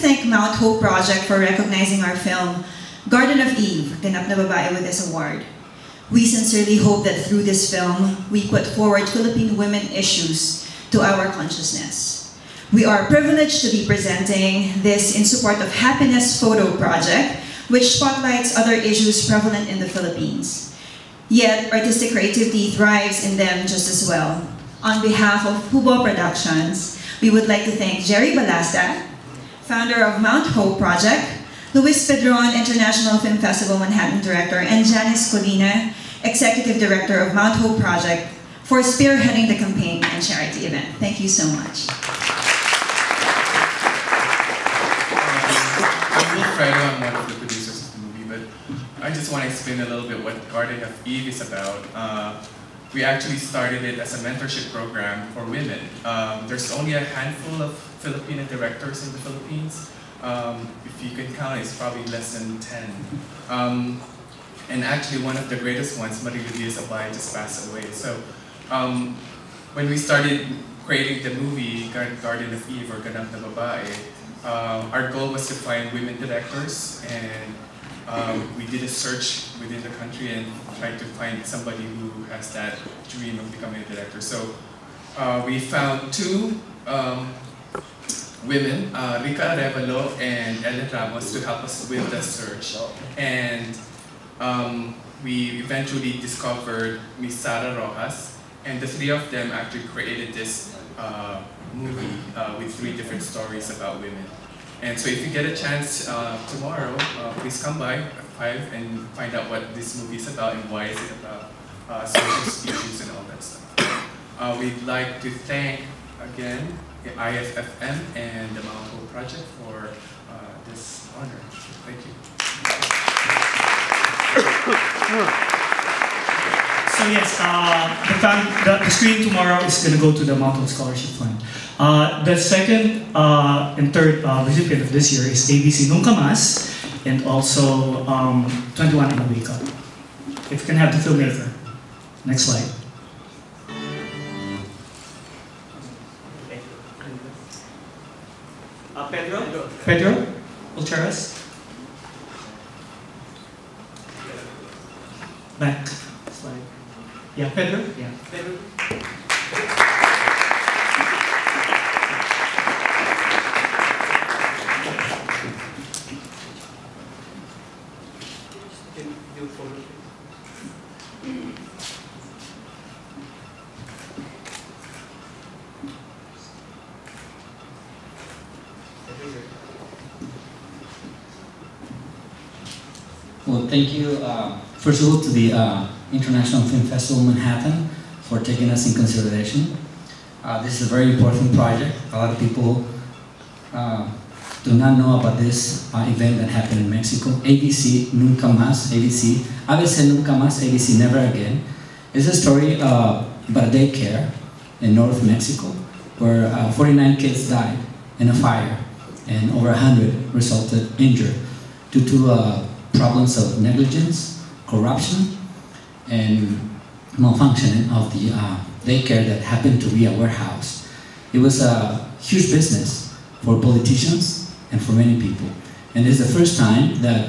thank Mount Hope Project for recognizing our film, Garden of Eve, Ganap na Babae, with this award. We sincerely hope that through this film, we put forward Philippine women issues to our consciousness. We are privileged to be presenting this in support of Happiness Photo Project, which spotlights other issues prevalent in the Philippines. Yet, artistic creativity thrives in them just as well. On behalf of Hubo Productions, we would like to thank Jerry Balasta, founder of Mount Hope Project, Luis Pedron, International Film Festival Manhattan Director, and Janice Colina, Executive Director of Mount Hope Project, for spearheading the campaign and charity event. Thank you so much. I'm Fredo, I'm one of the producers of the movie, but I just want to explain a little bit what Garden of Eve is about. We actually started it as a mentorship program for women. There's only a handful of Filipino directors in the Philippines. If you can count, it's probably less than 10. And actually one of the greatest ones, Marie Ludia's Abay, just passed away. So when we started creating the movie, Garden of Eve or Ganap na Babae, our goal was to find women directors, and we did a search within the country and tried to find somebody who has that dream of becoming a director. So we found two women, Rica Arevalo and Ellen Ramos, to help us with the search. And we eventually discovered Miss Sara Rojas, and the three of them actually created this movie with 3 different stories about women. And so if you get a chance tomorrow, please come by at 5 and find out what this movie is about and why is it about social issues and all that stuff. We'd like to thank, again, the IFFM and the Mount Hope Project for this honor. Thank you. So yes, the screening tomorrow is going to go to the Mount Hope Scholarship Fund. The second and third recipient of this year is ABC NUNCA and also 21 and Wakeup. If you can have the filmmaker. Next slide. Pedro Ulteras. Back slide. Yeah, Pedro. Yeah, Pedro. Well, thank you, first of all, to the International Film Festival Manhattan for taking us in consideration. This is a very important project. A lot of people do not know about this event that happened in Mexico. ABC Nunca Más, ABC Nunca Más, ABC Never Again. It's a story about a daycare in North Mexico where 49 kids died in a fire and over 100 resulted injured due to problems of negligence, corruption, and malfunctioning of the daycare that happened to be a warehouse. It was a huge business for politicians and for many people. And it's the first time that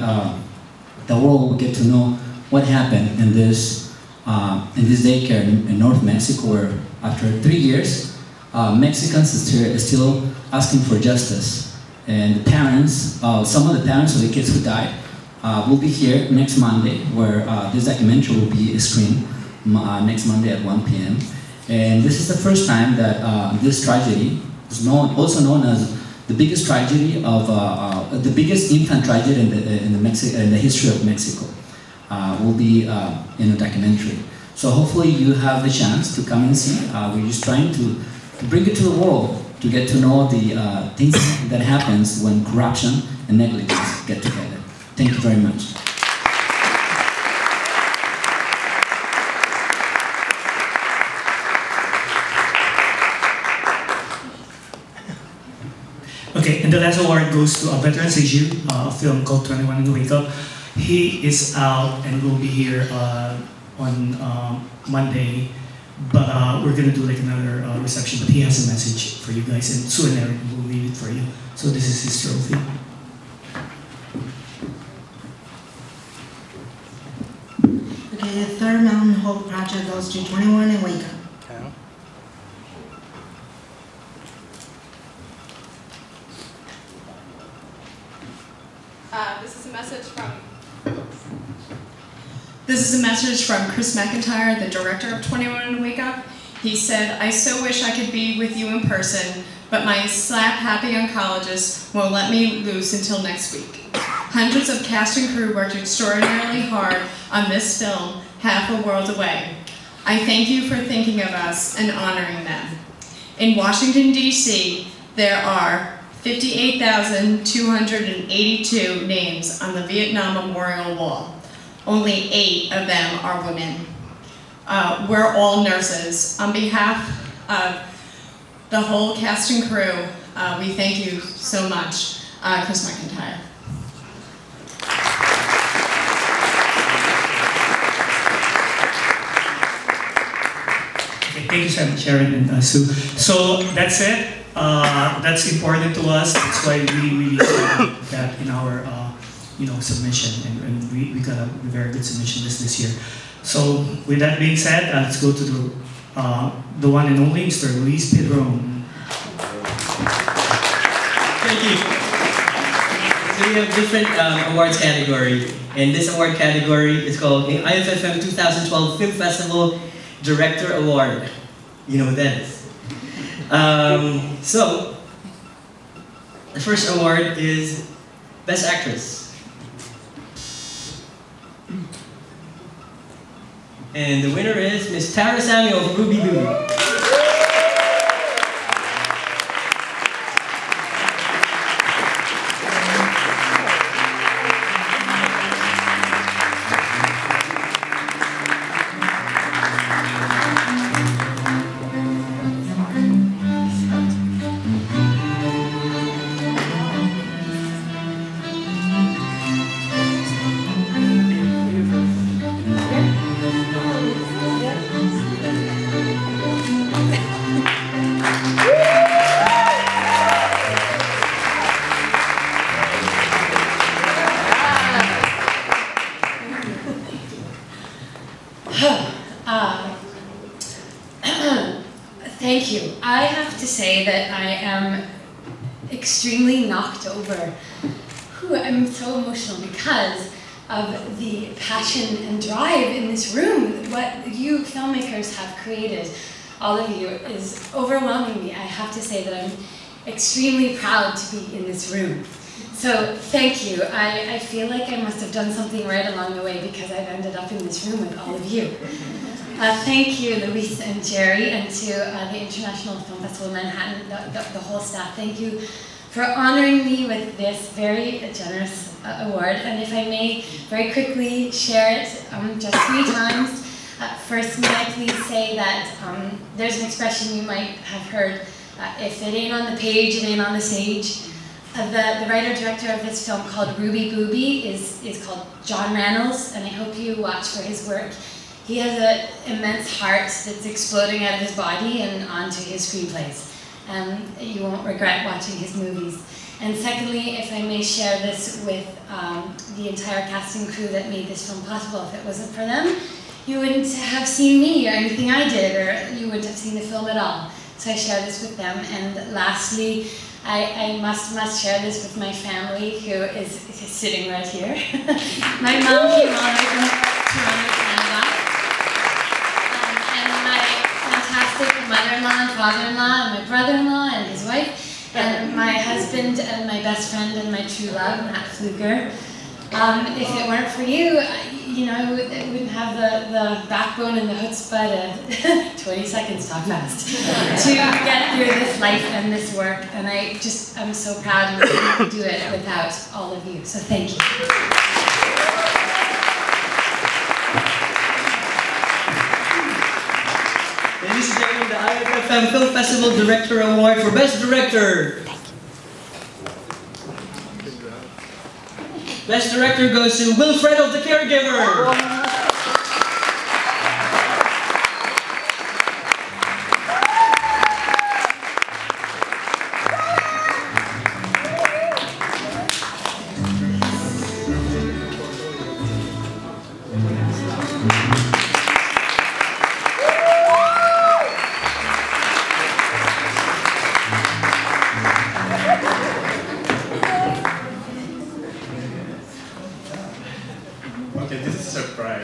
the world will get to know what happened in this daycare in North Mexico, where after 3 years, Mexicans are still asking for justice. And the parents, some of the parents of the kids who died, will be here next Monday, where this documentary will be screened next Monday at 1 p.m. And this is the first time that this tragedy is also known as the biggest tragedy of the biggest infant tragedy in the history of Mexico. Will be in a documentary. So hopefully you have the chance to come and see. We're just trying to bring it to the world to get to know the things that happens when corruption and negligence get together. Thank you very much. Okay, and the last award goes to a veteran Seiju, a film called 21 and Wakeup. He is out and will be here on Monday But we're gonna do like another reception, but he has a message for you guys, and Sue and Eric will read it for you. So this is his trophy. Okay, the third Mountain Hope project goes to 21 and Wakeup. This is a message from Chris McIntyre, the director of 21 and Wakeup. He said, "I so wish I could be with you in person, but my slap-happy oncologist won't let me loose until next week. Hundreds of cast and crew worked extraordinarily hard on this film, half a world away. I thank you for thinking of us and honoring them. In Washington, D.C., there are 58,282 names on the Vietnam Memorial Wall. Only 8 of them are women. We're all nurses. On behalf of the whole cast and crew, we thank you so much, Chris McIntyre." Okay, thank you so much, Sharon and Sue. So that's it. That's important to us. That's why we really that in our submission, and we got a very good submission this year. So with that being said, let's go to the one and only Mr. Luis Pedron. Thank you. So we have different awards category, and this award category is called the IFFM 2012 Film Festival Director Award. You know what that is. So the first award is Best Actress. And the winner is Miss Tara Samuel from Booby. Thank you. I have to say that I am extremely knocked over. I'm so emotional because of the passion and drive in this room. What you filmmakers have created, all of you, is overwhelming me. I have to say that I'm extremely proud to be in this room. So thank you. I feel like I must have done something right along the way because I've ended up in this room with all of you. Thank you, Luis and Jerry, and to the International Film Festival Manhattan, the whole staff. Thank you for honoring me with this very generous award. And if I may very quickly share it just 3 times. First, may I please say that there's an expression you might have heard, if it ain't on the page, it ain't on the stage. The writer-director of this film called Booby is called John Reynolds, and I hope you watch for his work. He has an immense heart that's exploding out of his body and onto his screenplays. You won't regret watching his movies. And secondly, if I may share this with the entire cast and crew that made this film possible, if it wasn't for them, you wouldn't have seen me or anything I did, or you wouldn't have seen the film at all. So I share this with them. And lastly, I must share this with my family, who is sitting right here. My mom came all the way from Toronto, Canada. And my fantastic mother-in-law and father-in-law, and my brother-in-law and his wife, and my husband and my best friend and my true love, Matt Fluger. If it weren't for you, I wouldn't have the backbone and the chutzpah to 20 seconds, talk fast, to get through this life and this work. And I'm so proud and couldn't do it without all of you. So thank you. Ladies and gentlemen, the IFFM Film Festival Director Award for Best Director. Best Director goes to Fredo, the Caregiver.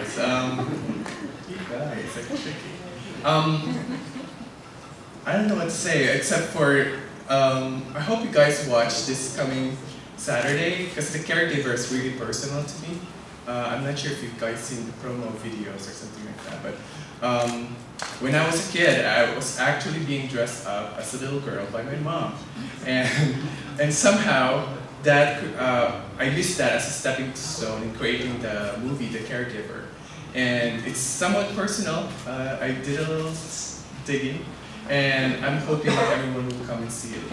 guys. You guys, like tricky. I don't know what to say except for I hope you guys watch this coming Saturday because the caregiver is really personal to me. I'm not sure if you guys seen the promo videos or something like that, but when I was a kid, I was actually being dressed up as a little girl by my mom, and somehow that I used that as a stepping stone in creating the movie The Caregiver, and it's somewhat personal. I did a little digging, and I'm hoping that everyone will come and see it.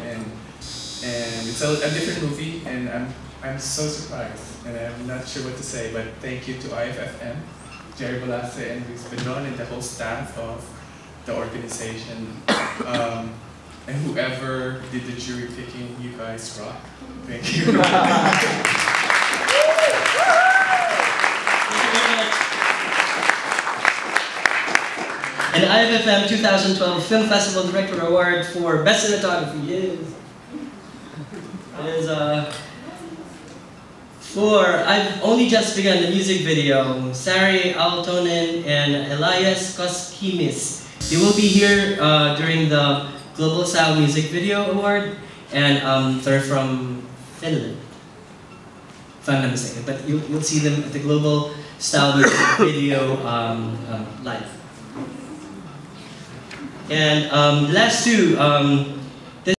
And it's a different movie, and I'm so surprised, and I'm not sure what to say. But thank you to IFFM, Jerry Balase and Luis Bedron, and the whole staff of the organization, and whoever did the jury picking. You guys rock. Thank you. And IFFM 2012 Film Festival Director Award for Best Cinematography is for I've only just begun the music video. Sari Altonen and Elias Koskimis. They will be here during the Global Style Music Video Award, and they're from Finland, if I'm not mistaken. But you'll see them at the Global Style Music Video live. And last two.